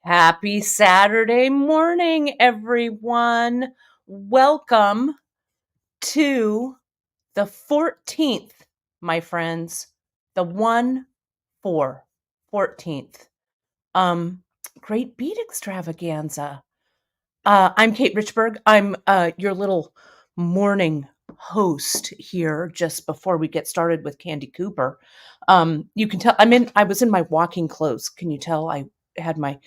Happy Saturday morning, everyone. Welcome to the 14th, my friends. The 1-4, 14th. Great beat extravaganza. I'm Kate Richberg. I'm your little morning host here just before we get started with Candy Cooper. You can tell I was in my walking clothes. Can you tell I had my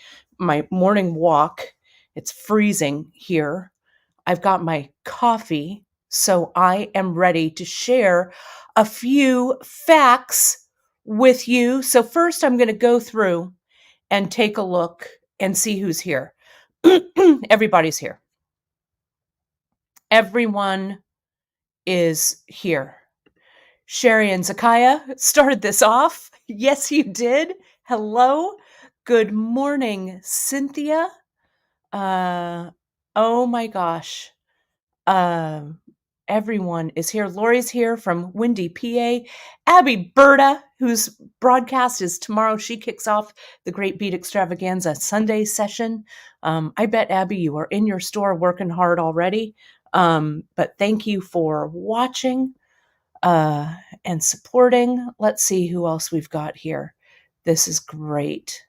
morning walk? It's freezing here. I've got my coffee, so I am ready to share a few facts with you. So first I'm going to go through and take a look and see who's here. Everybody's here. Everyone is here. Sherry and Zakaya started this off. Yes, you did. Hello. Good morning, Cynthia. Oh my gosh. Everyone is here. Lori's here from Windy, PA. Abby Berta, whose broadcast is tomorrow. She kicks off the Great Beat Extravaganza Sunday session. I bet, Abby, you are in your store working hard already. But thank you for watching and supporting. Let's see who else we've got here. This is great.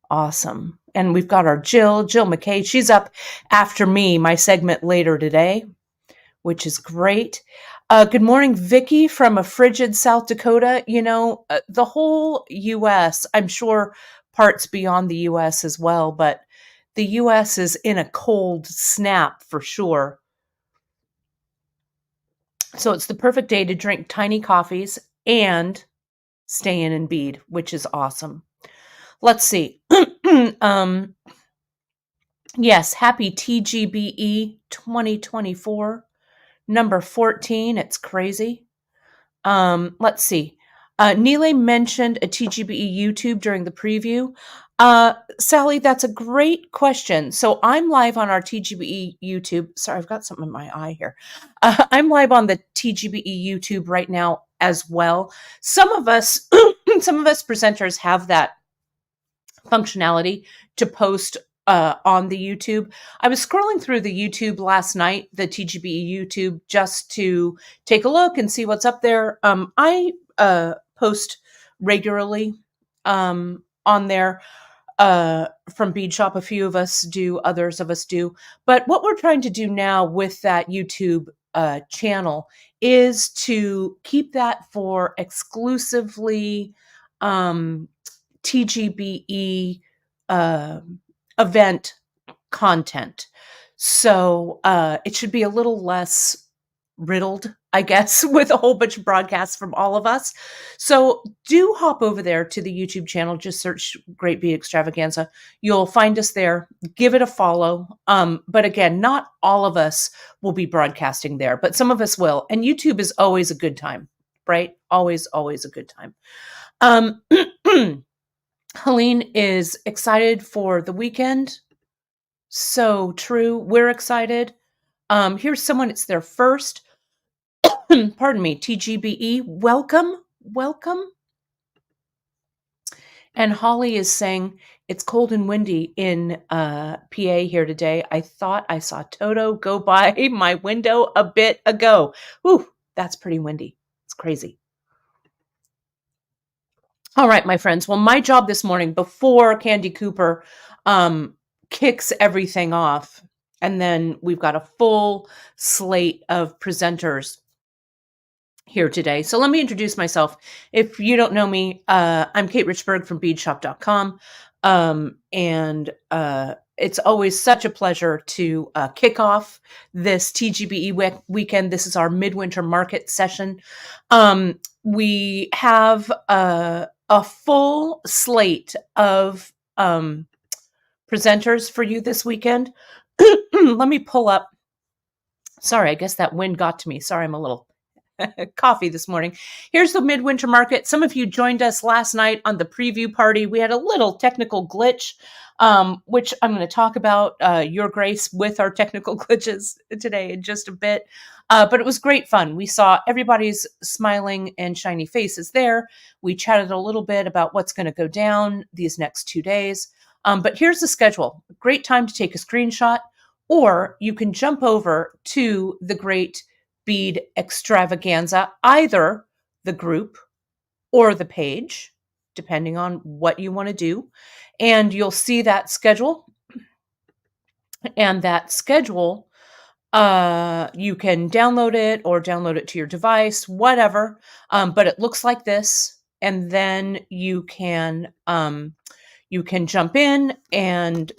Awesome. And we've got our Jill McKay. She's up after me, my segment later today, which is great. Good morning, Vicki from a frigid South Dakota. You know, the whole U.S., I'm sure parts beyond the U.S. as well, but the U.S. is in a cold snap for sure. So it's the perfect day to drink tiny coffees and stay in and bead, which is awesome. Let's see. Yes, happy TGBE 2024. Number 14, it's crazy. Let's see. Neela mentioned a TGBE YouTube during the preview. Sally, that's a great question. So I'm live on our TGBE YouTube. Sorry, I've got something in my eye here. I'm live on the TGBE YouTube right now as well. Some of us presenters have that functionality to post on the YouTube. I was scrolling through the YouTube last night, the TGBE YouTube, just to take a look and see what's up there. I post regularly on there from Bead Shop. A few of us do, others of us do. But what we're trying to do now with that YouTube channel is to keep that for exclusively TGBE event content. So it should be a little less riddled, I guess, with a whole bunch of broadcasts from all of us. So do hop over there to the YouTube channel. Just search Great Beat Extravaganza. You'll find us there. Give it a follow. But again, not all of us will be broadcasting there, but some of us will. And YouTube is always a good time, right? Always, always a good time. Helene is excited for the weekend. So true. We're excited. Here's someone, it's their first, pardon me, TGBE. Welcome. And Holly is saying, it's cold and windy in PA here today. I thought I saw Toto go by my window a bit ago. Whew, that's pretty windy. It's crazy. All right, my friends. Well, my job this morning before Candy Cooper kicks everything off, and then we've got a full slate of presenters here today. So let me introduce myself. If you don't know me, I'm Kate Richberg from beadshop.com. And it's always such a pleasure to kick off this TGBE weekend. This is our midwinter market session. We have a full slate of presenters for you this weekend. Let me pull up. Sorry, I guess that wind got to me. Sorry, I'm a little coffee this morning. Here's the midwinter market. Some of you joined us last night on the preview party. We had a little technical glitch, which I'm going to talk about, your grace with our technical glitches today in just a bit. But it was great fun. We saw everybody's smiling and shiny faces there. We chatted a little bit about what's going to go down these next 2 days. But here's the schedule. Great time to take a screenshot, or you can jump over to the Great Bead Extravaganza, either the group or the page, depending on what you want to do. And you'll see that schedule. And that schedule, you can download it or download it to your device, whatever. But it looks like this. And then you can jump in and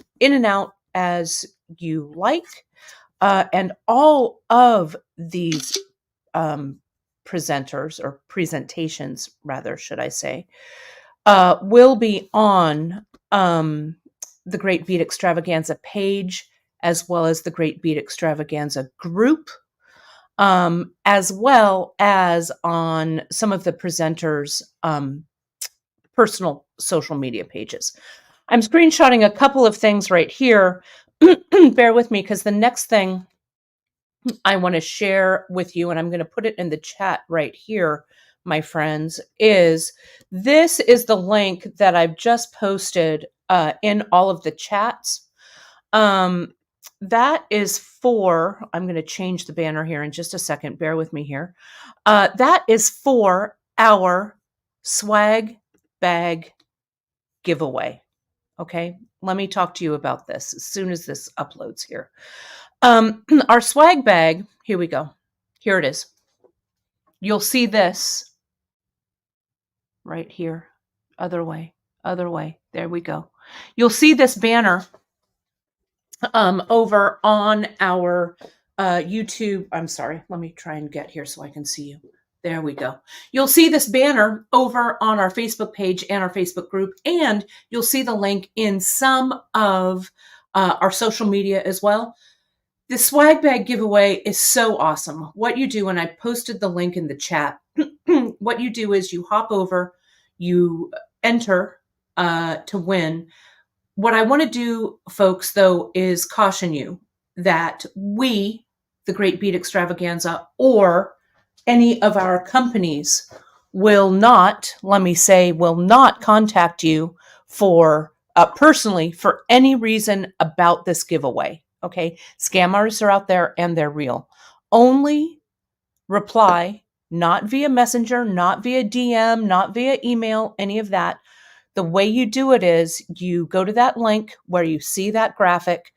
out as you like. And all of these presenters, or presentations rather, should I say, will be on the Great Bead Extravaganza page, as well as the Great Bead Extravaganza group, as well as on some of the presenters' personal social media pages. I'm screenshotting a couple of things right here. Bear with me, because the next thing I want to share with you, and I'm going to put it in the chat right here, my friends, is this is the link that I've just posted in all of the chats. That is for, I'm going to change the banner here in just a second. Bear with me here. That is for our swag bag giveaway. Okay, let me talk to you about this as soon as this uploads here. Our swag bag, here we go. Here it is. You'll see this right here. Other way. There we go. You'll see this banner over on our YouTube. I'm sorry. Let me try and get here so I can see you. There we go. You'll see this banner over on our Facebook page and our Facebook group, and you'll see the link in some of our social media as well. The swag bag giveaway is so awesome. What you do, and I posted the link in the chat, what you do is you hop over, you enter to win. What I want to do, folks, though, is caution you that we, the Great Bead Extravaganza, or any of our companies will not, let me say, will not contact you for personally for any reason about this giveaway. Okay, scam artists are out there and they're real. Only reply, not via messenger, not via DM, not via email, any of that. The way you do it is you go to that link where you see that graphic,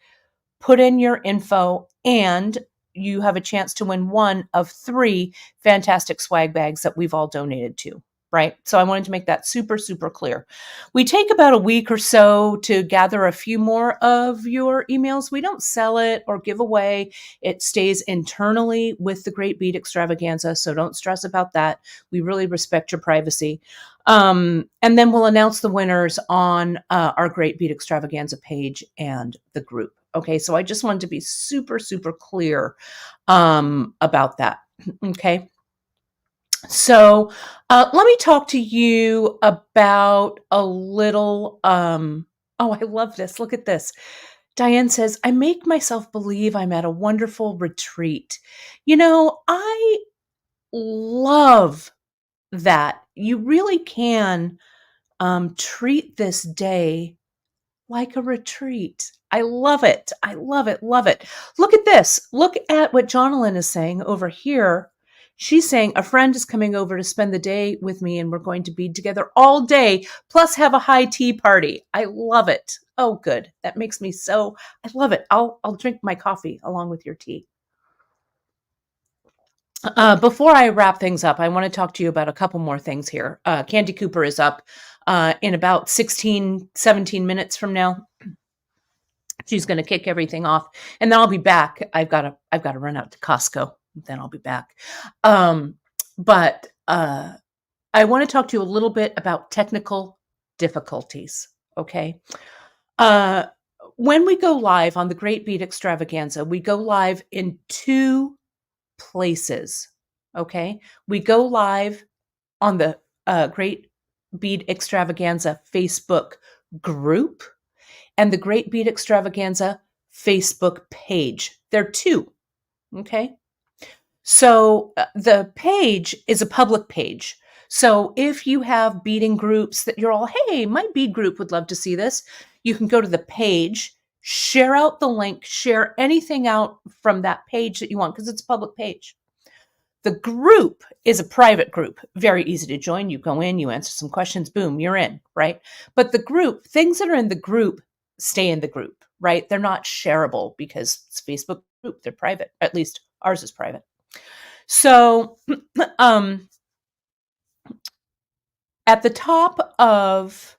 put in your info, and you have a chance to win one of 3 fantastic swag bags that we've all donated to. Right? So I wanted to make that super, super clear. We take about a week or so to gather a few more of your emails. We don't sell it or give away. It stays internally with the Great Bead Extravaganza, so don't stress about that. We really respect your privacy. And then we'll announce the winners on our Great Bead Extravaganza page and the group. Okay, so I just wanted to be super, super clear about that. Okay. So let me talk to you about a little, oh, I love this. Look at this. Diane says, I make myself believe I'm at a wonderful retreat. You know, I love that. You really can treat this day like a retreat. I love it. I love it. Love it. Look at this. Look at what Jonalyn is saying over here. She's saying a friend is coming over to spend the day with me and we're going to be together all day, plus have a high tea party. I love it. Oh, good. That makes me so, I love it. I'll drink my coffee along with your tea. Before I wrap things up, I want to talk to you about a couple more things here. Candy Cooper is up in about 16, 17 minutes from now. She's going to kick everything off, and then I'll be back. I've got to run out to Costco. Then I'll be back. But I want to talk to you a little bit about technical difficulties. Okay. When we go live on the Great Bead Extravaganza, we go live in 2 places. Okay. We go live on the Great Bead Extravaganza Facebook group and the Great Bead Extravaganza Facebook page. They're 2. Okay. So the page is a public page. So if you have beading groups that you're all, hey, my bead group would love to see this, You can go to the page, share out the link, share anything out from that page that you want, because it's a public page. The group is a private group, very easy to join. You go in, you answer some questions, boom, you're in, right? But the group, things that are in the group stay in the group, right? They're not shareable because it's a Facebook group, they're private. At least ours is private. So at the top of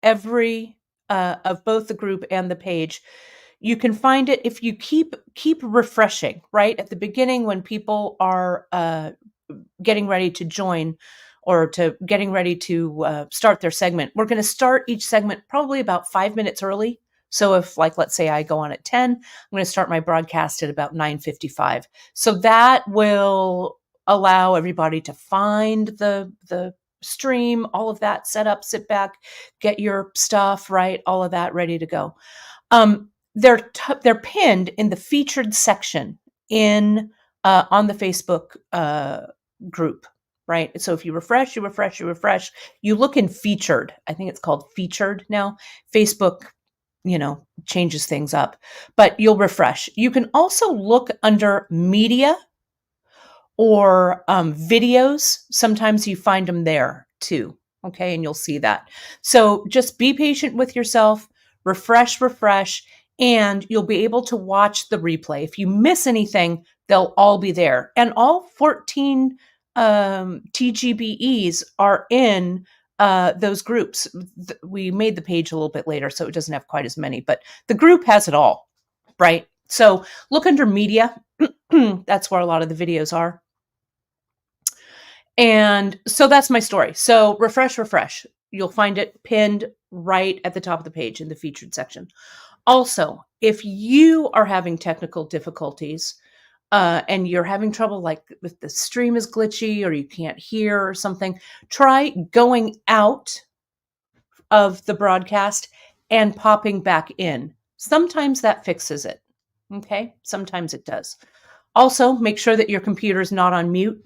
every of both the group and the page, you can find it if you keep refreshing, right? At the beginning when people are getting ready to join or to getting ready to start their segment. We're going to start each segment probably about 5 minutes early. So if, like, let's say I go on at 10, I'm going to start my broadcast at about 9:55. So that will allow everybody to find the stream, all of that, set up, sit back, get your stuff, right? All of that ready to go. They're pinned in the featured section in on the Facebook group, right? So if you refresh, you look in featured. I think it's called featured now. Facebook, changes things up, but you'll refresh. You can also look under media or videos. Sometimes you find them there too. Okay. And you'll see that. So just be patient with yourself, refresh, and you'll be able to watch the replay. If you miss anything, they'll all be there. And all 14 TGBEs are in those groups. We made the page a little bit later, so it doesn't have quite as many, but the group has it all, right? So look under media. That's where a lot of the videos are. And so that's my story. So refresh. You'll find it pinned right at the top of the page in the featured section. Also, if you are having technical difficulties and you're having trouble, like if the stream is glitchy or you can't hear or something, try going out of the broadcast and popping back in. Sometimes that fixes it. Okay, sometimes it does. Also, make sure that your computer is not on mute.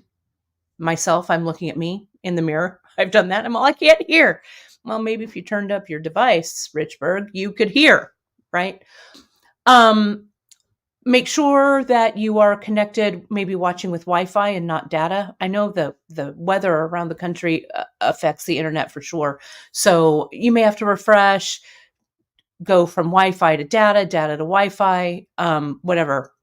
Myself, I'm looking at me in the mirror. I've done that. I can't hear. Well, maybe if you turned up your device, Richburg, you could hear, right? Make sure that you are connected, maybe watching with Wi-Fi and not data. I know the weather around the country affects the internet for sure. So you may have to refresh, go from Wi-Fi to data to Wi-Fi, whatever,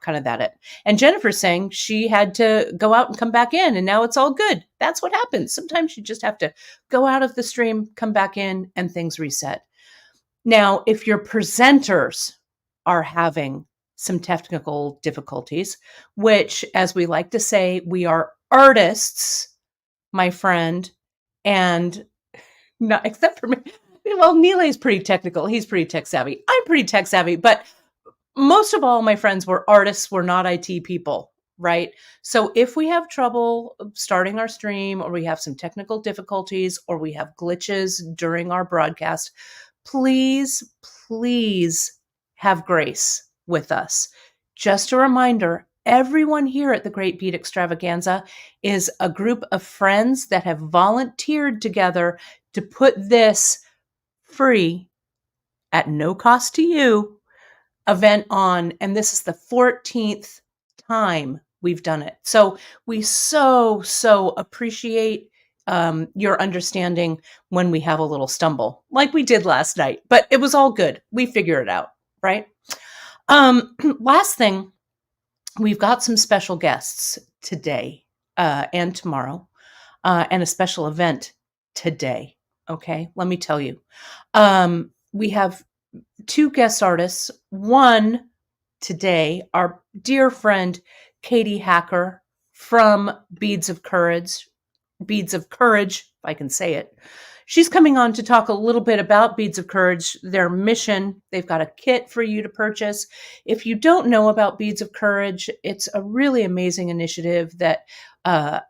kind of that it. And Jennifer's saying she had to go out and come back in, and now it's all good. That's what happens. Sometimes you just have to go out of the stream, come back in, and things reset. Now, if your presenters are having some technical difficulties, which, as we like to say, we are artists, my friend, and not except for me. Well, Neeley's pretty technical. He's pretty tech savvy. I'm pretty tech savvy, but most of all my friends were artists. We're not IT people, right? So if we have trouble starting our stream, or we have some technical difficulties, or we have glitches during our broadcast, please have grace with us. Just a reminder, everyone here at the Great Beat Extravaganza is a group of friends that have volunteered together to put this free, at no cost to you, event on. And this is the 14th time we've done it. So we so appreciate your understanding when we have a little stumble, like we did last night, but it was all good. We figure it out, right? Last thing, we've got some special guests today and tomorrow, and a special event today. Okay, let me tell you. We have 2 guest artists. One today, our dear friend Katie Hacker from Beads of Courage, if I can say it. She's coming on to talk a little bit about Beads of Courage, their mission. They've got a kit for you to purchase. If you don't know about Beads of Courage, it's a really amazing initiative that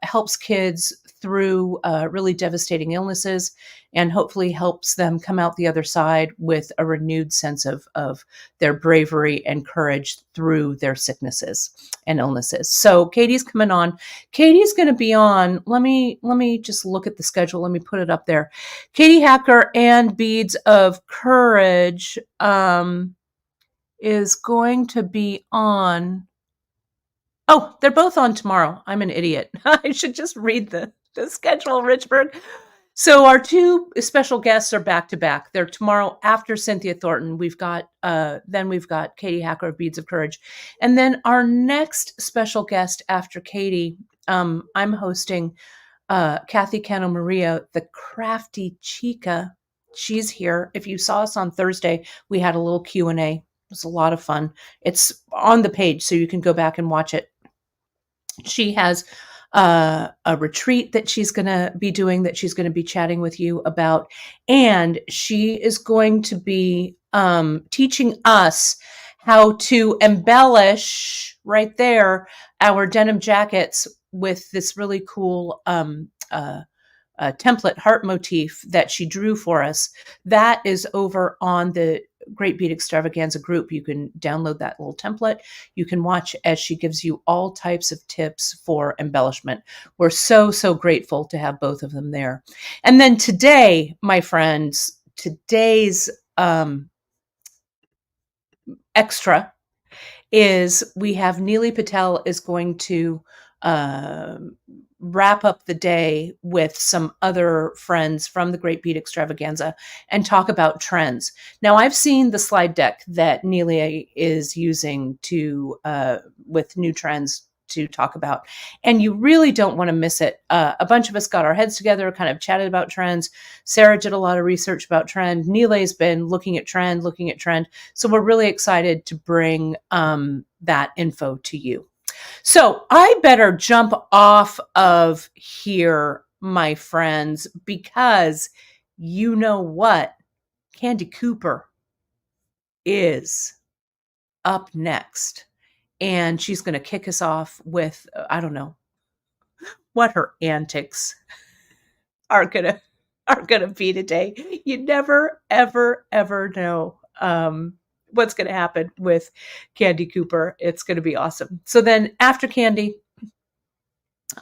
helps kids through really devastating illnesses and hopefully helps them come out the other side with a renewed sense of their bravery and courage through their sicknesses and illnesses. So Katie's coming on. Katie's going to be on. Let me just look at the schedule. Let me put it up there. Katie Hacker and Beads of Courage is going to be on. Oh, they're both on tomorrow. I'm an idiot. I should just read the schedule, Richburg. So our two special guests are back to back. They're tomorrow after Cynthia Thornton. We've got Katie Hacker of Beads of Courage. And then our next special guest after Katie, I'm hosting Kathy Cano Maria, the crafty chica. She's here. If you saw us on Thursday, we had a little Q&A. It was a lot of fun. It's on the page, so you can go back and watch it. She has a retreat that she's going to be doing, that she's going to be chatting with you about. And she is going to be teaching us how to embellish right there our denim jackets with this really cool template heart motif that she drew for us. That is over on the Great Bead Extravaganza group. You can download that little template. You can watch as she gives you all types of tips for embellishment. We're so grateful to have both of them there. And then today, my friends, today's extra is we have Neely Patel is going to wrap up the day with some other friends from the Great Bead Extravaganza and talk about trends. Now, I've seen the slide deck that Neely is using to with new trends to talk about, and you really don't want to miss it. A bunch of us got our heads together, kind of chatted about trends. Sarah did a lot of research about trend. Neely's been looking at trend. So we're really excited to bring that info to you. So I better jump off of here, my friends, because you know what? Candy Cooper is up next. And she's going to kick us off with, I don't know what her antics are going to be today. You never, ever know what's going to happen with Candy Cooper. It's going to be awesome. So then after Candy,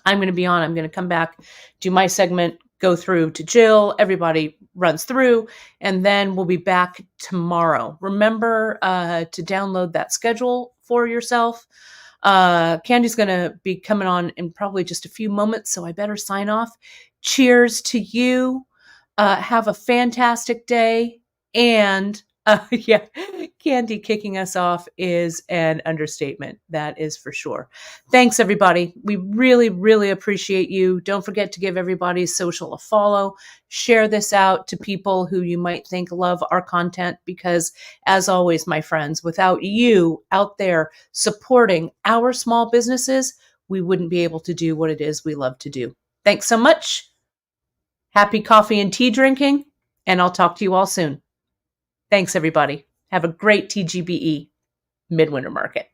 I'm going to come back, do my segment, go through to Jill. Everybody runs through, and then we'll be back tomorrow. Remember to download that schedule for yourself. Candy's going to be coming on in probably just a few moments, so I better sign off. Cheers to you. Have a fantastic day. And yeah, Candy kicking us off is an understatement. That is for sure. Thanks, everybody. We really appreciate you. Don't forget to give everybody's social a follow. Share this out to people who you might think love our content, because as always, my friends, without you out there supporting our small businesses, we wouldn't be able to do what it is we love to do. Thanks so much. Happy coffee and tea drinking, and I'll talk to you all soon. Thanks, everybody. Have a great TGBE Midwinter Market.